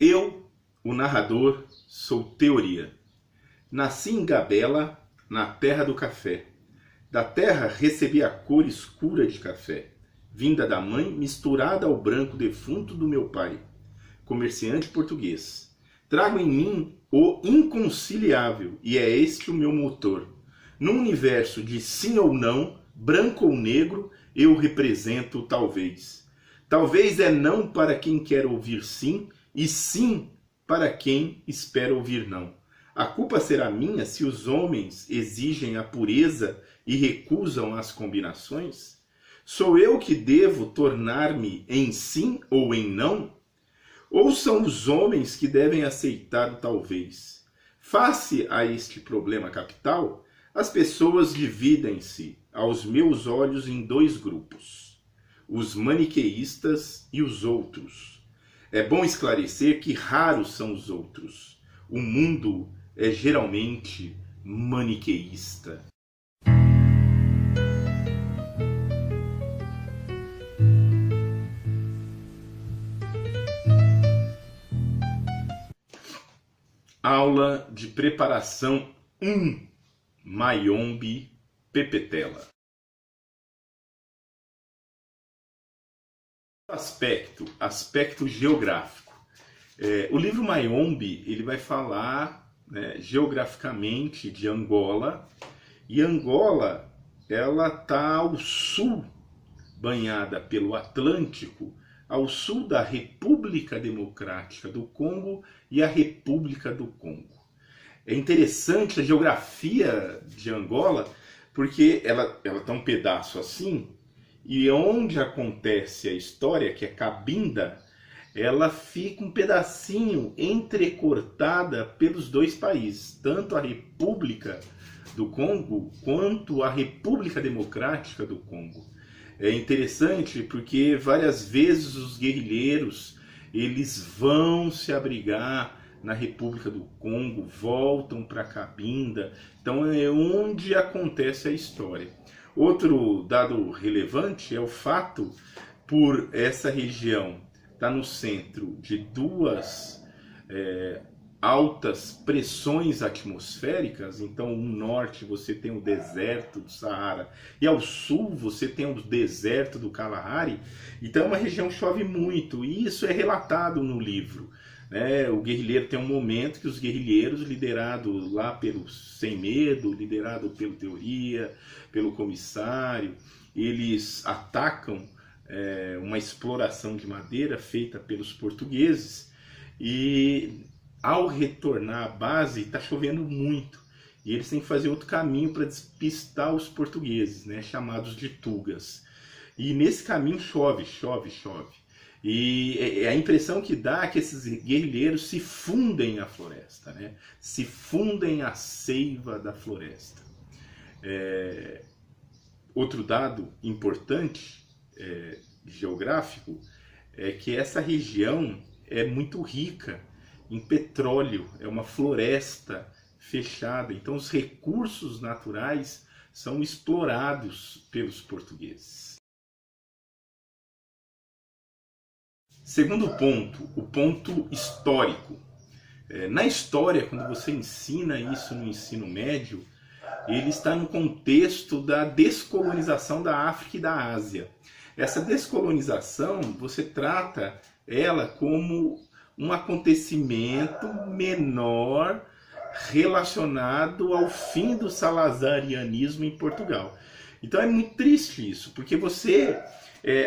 Eu, o narrador, sou teoria. Nasci em Gabela, na terra do café. Da terra recebi a cor escura de café, vinda da mãe misturada ao branco defunto do meu pai, comerciante português. Trago em mim o inconciliável e é este o meu motor. Num universo de sim ou não, branco ou negro, eu represento talvez. Talvez é não para quem quer ouvir sim, e sim para quem espera ouvir não. A culpa será minha se os homens exigem a pureza e recusam as combinações? Sou eu que devo tornar-me em sim ou em não? Ou são os homens que devem aceitar o talvez? Face a este problema capital, as pessoas dividem-se, aos meus olhos, em dois grupos: os maniqueístas e os outros. É bom esclarecer que raros são os outros. O mundo é geralmente maniqueísta. Aula de preparação 1. Mayombe Pepetela. Aspecto geográfico. O livro Mayombe ele vai falar, geograficamente de Angola. E Angola ela está ao sul, banhada pelo Atlântico, ao sul da República Democrática do Congo e a República do Congo. É interessante a geografia de Angola, porque ela está um pedaço assim, e onde acontece a história, que é Cabinda, ela fica um pedacinho entrecortada pelos dois países, tanto a República do Congo quanto a República Democrática do Congo. É interessante porque várias vezes os guerrilheiros eles vão se abrigar na República do Congo, voltam para Cabinda, então é onde acontece a história. Outro dado relevante é o fato, por essa região estar no centro de duas altas pressões atmosféricas, então no norte você tem o deserto do Saara e ao sul você tem o deserto do Kalahari, então é uma região que chove muito e isso é relatado no livro. O guerrilheiro tem um momento que os guerrilheiros, liderados lá pelo Sem Medo, liderado pelo Teoria, pelo Comissário, eles atacam uma exploração de madeira feita pelos portugueses e ao retornar à base está chovendo muito e eles têm que fazer outro caminho para despistar os portugueses, chamados de tugas. E nesse caminho chove. E a impressão que dá é que esses guerrilheiros se fundem à floresta, se fundem à seiva da floresta. Outro dado importante geográfico é que essa região é muito rica em petróleo, é uma floresta fechada, então os recursos naturais são explorados pelos portugueses. Segundo ponto, o ponto histórico. Na história, quando você ensina isso no ensino médio, ele está no contexto da descolonização da África e da Ásia. Essa descolonização, você trata ela como um acontecimento menor relacionado ao fim do salazarianismo em Portugal. Então é muito triste isso, porque você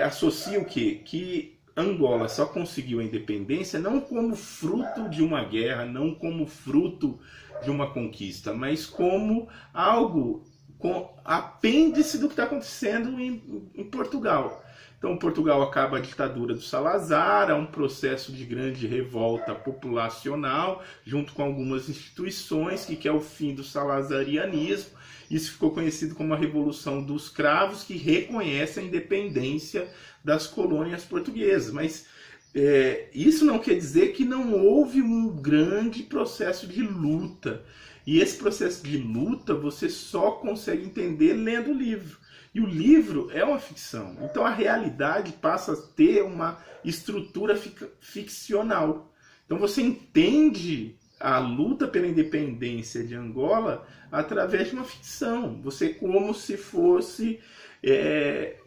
associa o quê? Que Angola só conseguiu a independência não como fruto de uma guerra, não como fruto de uma conquista, mas como algo, com apêndice do que está acontecendo em Portugal. Então Portugal acaba a ditadura do Salazar, há um processo de grande revolta populacional, junto com algumas instituições, que é o fim do salazarianismo. Isso ficou conhecido como a Revolução dos Cravos, que reconhece a independência das colônias portuguesas. Mas isso não quer dizer que não houve um grande processo de luta. E esse processo de luta você só consegue entender lendo o livro. E o livro é uma ficção, então a realidade passa a ter uma estrutura ficcional. Então você entende a luta pela independência de Angola através de uma ficção. Você é como se fosse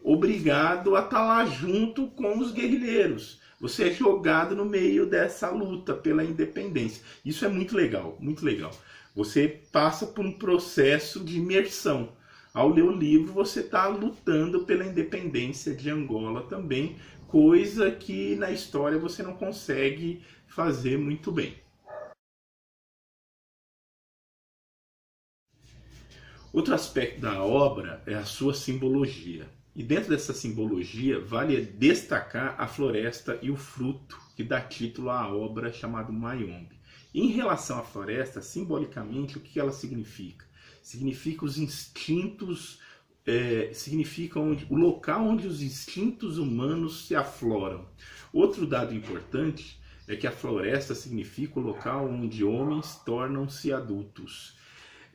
obrigado a estar lá junto com os guerrilheiros. Você é jogado no meio dessa luta pela independência. Isso é muito legal, muito legal. Você passa por um processo de imersão. Ao ler o livro, você está lutando pela independência de Angola também, coisa que na história você não consegue fazer muito bem. Outro aspecto da obra é a sua simbologia. E dentro dessa simbologia, vale destacar a floresta e o fruto, que dá título à obra chamada Mayombe. Em relação à floresta, simbolicamente, o que ela significa? Significa os instintos, significa o local onde os instintos humanos se afloram. Outro dado importante é que a floresta significa o local onde homens tornam-se adultos.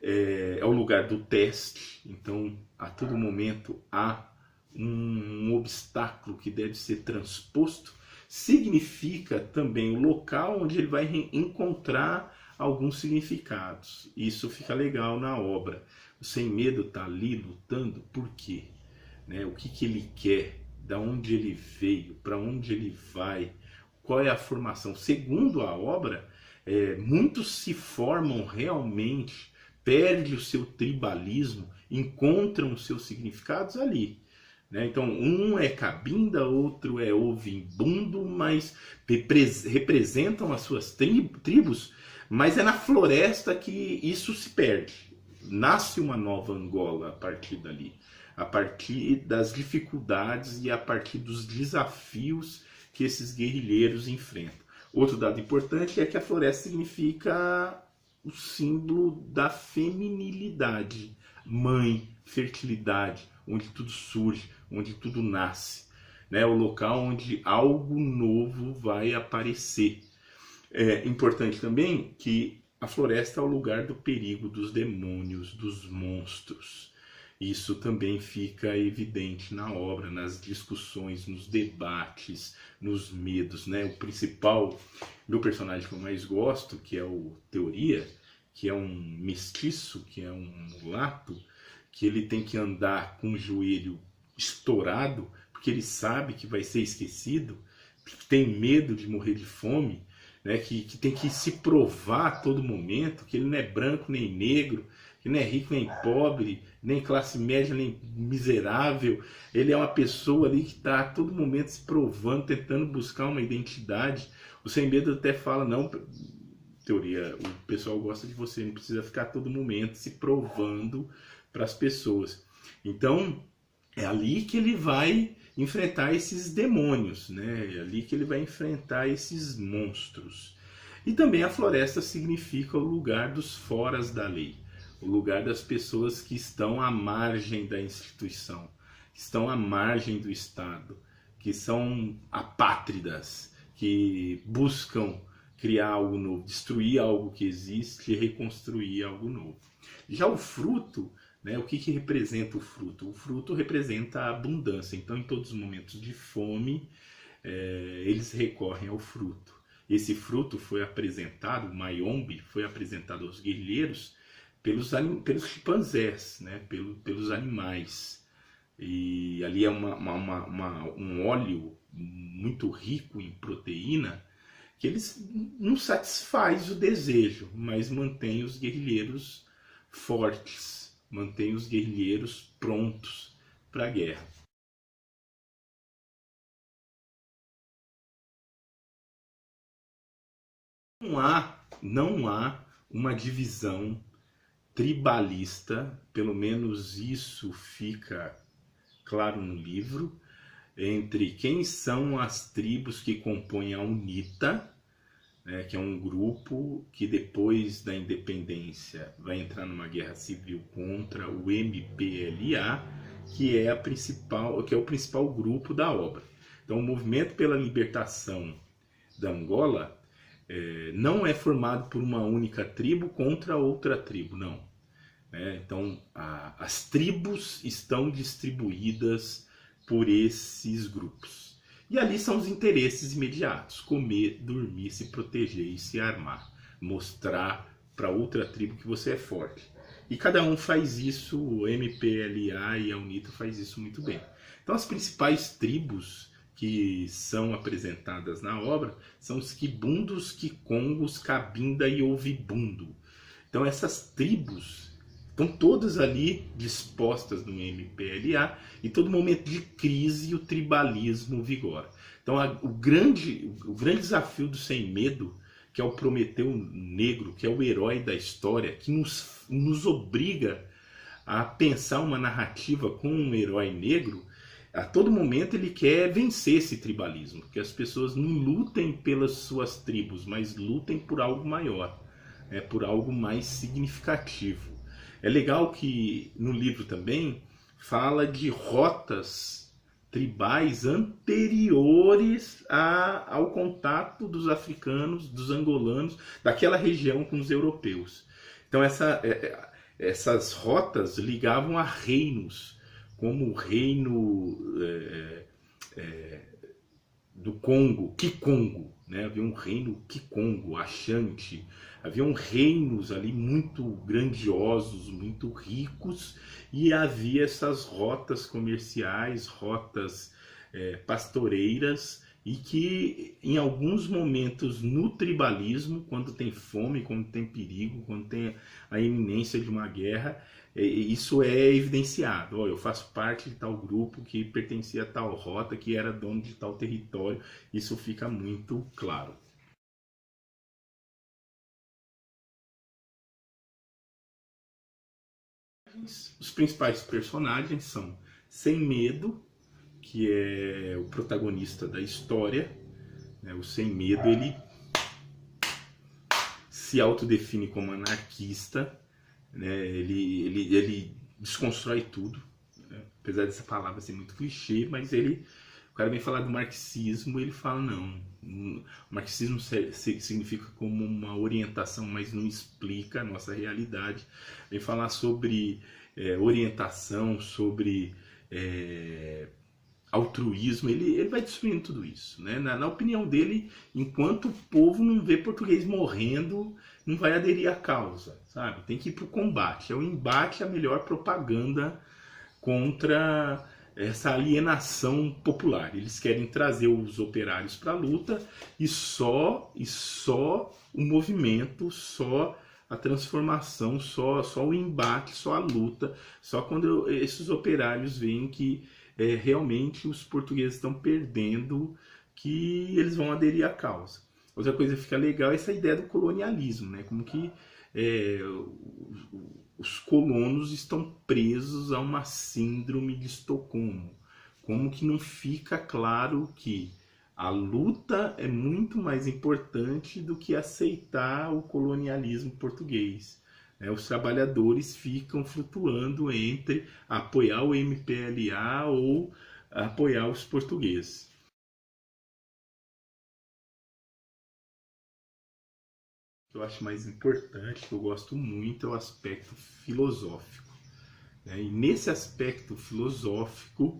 É o lugar do teste, então a todo momento há um obstáculo que deve ser transposto. Significa também o local onde ele vai encontrar alguns significados. Isso fica legal na obra. O Sem Medo está ali lutando por quê? Né? O que ele quer? Da onde ele veio? Para onde ele vai? Qual é a formação? Segundo a obra, muitos se formam realmente, perdem o seu tribalismo, encontram os seus significados ali. Né? Então, um é Cabinda, outro é Ovimbundo, mas representam as suas tribos, mas é na floresta que isso se perde. Nasce uma nova Angola a partir dali, a partir das dificuldades e a partir dos desafios que esses guerrilheiros enfrentam. Outro dado importante é que a floresta significa o símbolo da feminilidade, mãe, fertilidade, onde tudo surge, onde tudo nasce, né? O local onde algo novo vai aparecer. É importante também que a floresta é o lugar do perigo dos demônios, dos monstros. Isso também fica evidente na obra, nas discussões, nos debates, nos medos, né? O principal, meu personagem que eu mais gosto, que é o Teoria, que é um mestiço, que é um mulato, que ele tem que andar com o joelho estourado, porque ele sabe que vai ser esquecido, que tem medo de morrer de fome, né? que tem que se provar a todo momento, que ele não é branco nem negro, que não é rico nem pobre, nem classe média nem miserável. Ele é uma pessoa ali que está a todo momento se provando, tentando buscar uma identidade. O Sem Medo até fala, não, Teoria, o pessoal gosta de você, não precisa ficar a todo momento se provando para as pessoas. Então, é ali que ele vai enfrentar esses demônios, né? É ali que ele vai enfrentar esses monstros. E também a floresta significa o lugar dos foras da lei, o lugar das pessoas que estão à margem da instituição, que estão à margem do Estado, que são apátridas, que buscam criar algo novo, destruir algo que existe e reconstruir algo novo. Já o fruto, né, o que representa o fruto? O fruto representa a abundância. Então, em todos os momentos de fome, eles recorrem ao fruto. Esse fruto foi apresentado, o Mayombe, foi apresentado aos guerrilheiros pelos chimpanzés, né, pelos animais. E ali é um óleo muito rico em proteína, que eles não satisfaz o desejo, mas mantém os guerrilheiros fortes, mantém os guerrilheiros prontos para a guerra. Não há uma divisão tribalista, pelo menos isso fica claro no livro, entre quem são as tribos que compõem a UNITA, né, que é um grupo que depois da independência vai entrar numa guerra civil contra o MPLA, que é o principal grupo da obra. Então, o movimento pela libertação da Angola não é formado por uma única tribo contra outra tribo, não. Então, as tribos estão distribuídas por esses grupos. E ali são os interesses imediatos: comer, dormir, se proteger e se armar. Mostrar para outra tribo que você é forte. E cada um faz isso, o MPLA e a UNITA faz isso muito bem. Então as principais tribos que são apresentadas na obra são os Kibundos, Kikongos, Cabinda e Ouvibundo. Então essas tribos estão todas ali dispostas no MPLA e todo momento de crise o tribalismo vigora. Então o grande desafio do Sem Medo, que é o Prometeu Negro, que é o herói da história, que nos obriga a pensar uma narrativa com um herói negro, a todo momento ele quer vencer esse tribalismo, que as pessoas não lutem pelas suas tribos, mas lutem por algo maior, por algo mais significativo. É legal que no livro também fala de rotas tribais anteriores ao contato dos africanos, dos angolanos, daquela região com os europeus. Então essas rotas ligavam a reinos, como o reino do Congo, Kikongo, né? Havia um reino Kikongo, Ashanti, haviam reinos ali muito grandiosos, muito ricos, e havia essas rotas comerciais, rotas pastoreiras, e que em alguns momentos no tribalismo, quando tem fome, quando tem perigo, quando tem a iminência de uma guerra, isso é evidenciado. Eu faço parte de tal grupo que pertencia a tal rota, que era dono de tal território. Isso fica muito claro. Os principais personagens são Sem Medo, que é o protagonista da história. O Sem Medo, ele se autodefine como anarquista, né? Ele desconstrói tudo, né? Apesar dessa palavra ser muito clichê, mas o cara vem falar do marxismo, ele fala não, o marxismo significa como uma orientação, mas não explica a nossa realidade. Vem falar sobre orientação, sobre altruísmo, ele vai destruindo tudo isso, né? Na opinião dele, enquanto o povo não vê português morrendo, não vai aderir à causa, sabe? Tem que ir para o combate. O embate é a melhor propaganda contra essa alienação popular. Eles querem trazer os operários para a luta e só o movimento, só a transformação, só o embate, só a luta, só quando esses operários veem que realmente os portugueses estão perdendo, que eles vão aderir à causa. Outra coisa que fica legal é essa ideia do colonialismo, né? Como que os colonos estão presos a uma síndrome de Estocolmo. Como que não fica claro que a luta é muito mais importante do que aceitar o colonialismo português. Os trabalhadores ficam flutuando entre apoiar o MPLA ou apoiar os portugueses. O que eu acho mais importante, que eu gosto muito, é o aspecto filosófico. E nesse aspecto filosófico,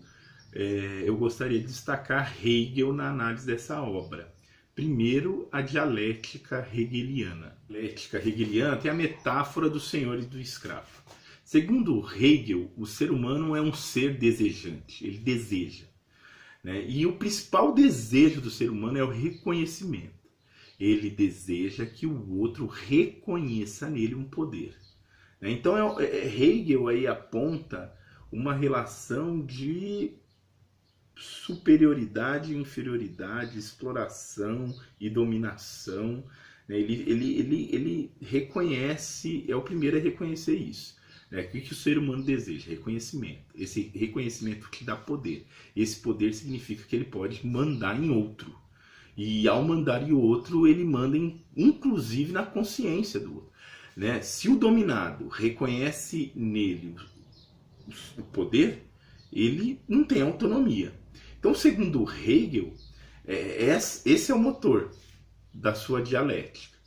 eu gostaria de destacar Hegel na análise dessa obra. Primeiro, a dialética hegeliana. A dialética hegeliana tem a metáfora do senhor e do escravo. Segundo Hegel, o ser humano é um ser desejante, ele deseja. E o principal desejo do ser humano é o reconhecimento. Ele deseja que o outro reconheça nele um poder. Então Hegel aí aponta uma relação de superioridade e inferioridade, exploração e dominação. Ele reconhece, é o primeiro a reconhecer isso. O que o ser humano deseja? Reconhecimento. Esse reconhecimento que dá poder. Esse poder significa que ele pode mandar em outro. E ao mandar em outro, ele manda inclusive na consciência do outro. Se o dominado reconhece nele o poder, ele não tem autonomia. Então, segundo Hegel, esse é o motor da sua dialética.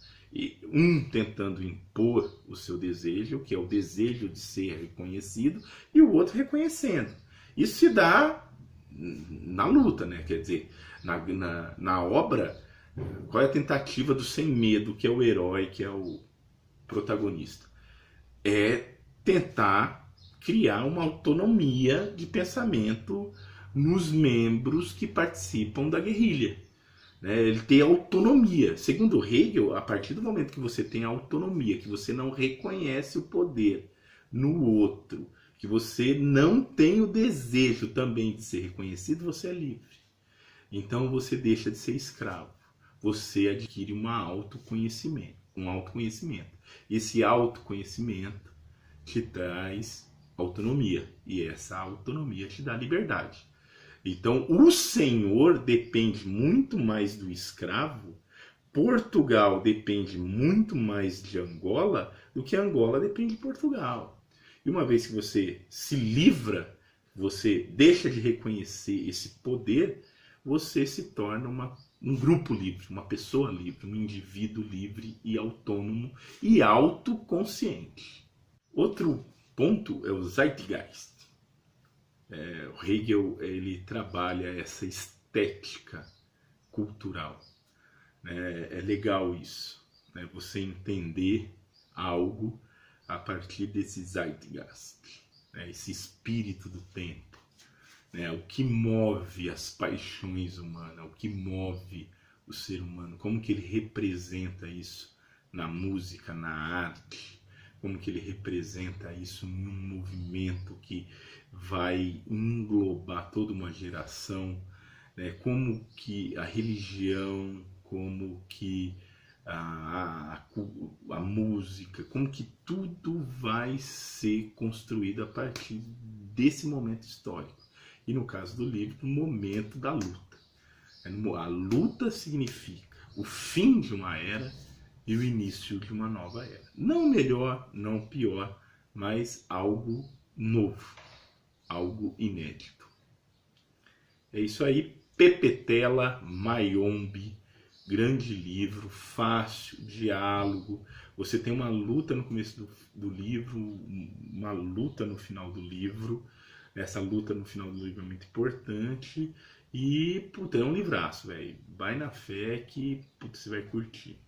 Tentando impor o seu desejo, que é o desejo de ser reconhecido, e o outro reconhecendo. Isso se dá na luta, né? Quer dizer, na obra, qual é a tentativa do sem medo, que é o herói, que é o protagonista? É tentar criar uma autonomia de pensamento nos membros que participam da guerrilha. Ele tem autonomia. Segundo Hegel, a partir do momento que você tem autonomia, que você não reconhece o poder no outro, que você não tem o desejo também de ser reconhecido, você é livre. Então você deixa de ser escravo. Você adquire um autoconhecimento. Esse autoconhecimento te traz autonomia. E essa autonomia te dá liberdade. Então, o senhor depende muito mais do escravo, Portugal depende muito mais de Angola do que Angola depende de Portugal. E uma vez que você se livra, você deixa de reconhecer esse poder, você se torna um grupo livre, uma pessoa livre, um indivíduo livre e autônomo e autoconsciente. Outro ponto é o Zeitgeist. O Hegel ele trabalha essa estética cultural. É legal isso, você entender algo a partir desse Zeitgeist, esse espírito do tempo, o que move as paixões humanas, o que move o ser humano, como que ele representa isso na música, na arte, como que ele representa isso num movimento que vai englobar toda uma geração, como que a religião, como que a música, como que tudo vai ser construído a partir desse momento histórico. E no caso do livro, o momento da luta. A luta significa o fim de uma era e o início de uma nova era. Não melhor, não pior, mas algo novo, algo inédito. É isso aí, Pepetela Mayombe, grande livro, fácil, diálogo. Você tem uma luta no começo do livro, uma luta no final do livro. Essa luta no final do livro é muito importante. E, puta, é um livraço, velho. Vai na fé que, puta, você vai curtir.